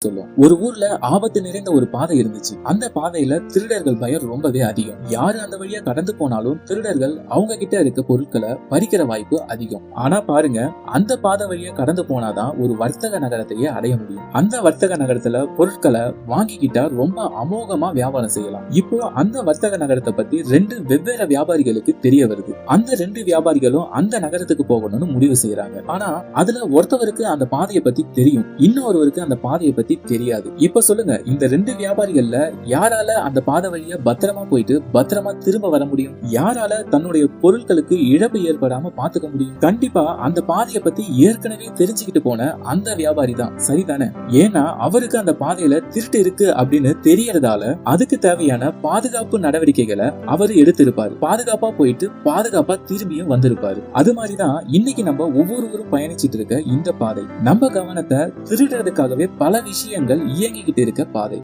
சொல்லும். ஒரு ஊர்ல ஆபத்து நிறைந்த ஒரு பாதை இருந்துச்சு. அந்த பாதையில திருடர்கள் பயம் ரொம்பவே அதிகம். யாரு அந்த வழியா கடந்து போனாலும் திருடர்கள் அவங்க கிட்ட இருக்க பொருட்களை பறிக்கிற வாய்ப்பு அதிகம். ஆனா பாருங்க, அந்த பாதை வழியா கடந்து போனாதான் ஒரு வர்த்தக நகரத்தையே அடைய முடியும். அந்த வர்த்தக நகரத்துல பொருட்களை வாங்கிக்கிட்டா ரொம்ப அமோகமா வியாபாரம் செய்யலாம். இப்போ அந்த வர்த்தக நகரத்தை பத்தி 2 வெவ்வேறு வியாபாரிகளுக்கு தெரிய வருது. அந்த 2 வியாபாரிகளும் அந்த நகரத்துக்கு போகணும்னு முடிவு செய்யறாங்க. ஆனா அதுல ஒருத்தவருக்கு அந்த பாதையை பத்தி தெரியும், இன்னொருவருக்கு அந்த பாதையை பத்தி தெரியாது. இப்ப சொல்லுங்க, இந்த 2 வியாபாரிகள்ல யாரால அந்த பாதை வழியா பத்திரமா போயிட்டு பத்திரமா திரும்ப வர முடியும்? யாரால தன்னுடைய பொருட்களுக்கு இழப்பு ஏற்படாம பாத்துக்க முடியும்? கண்டிப்பா அந்த பாதையை பத்தி ஏற்கனவே தெரிஞ்சுக்கிட்டு போன அந்த வியாபாரி தான், சரிதானே? ஏன்னா அவருக்கு அந்த பாதையில திருட்டு இருக்கு அப்படின்னு தெரியறதால அதுக்கு தேவையான பாதுகாப்பு நடவடிக்கைகளை அவர் எடுத்திருப்பாரு. பாதுகாப்பா போயிட்டு பாதுகாப்பா திரும்பியும் வந்திருப்பாரு. அது மாதிரிதான் இன்னைக்கு நம்ம ஒவ்வொருவரும் பயணிச்சிட்டு இருக்க இந்த பாதை நம்ம கவனத்தை திருடுறதுக்காகவே பல விஷயங்கள் இயங்கிக்கிட்டு இருக்க பாதை.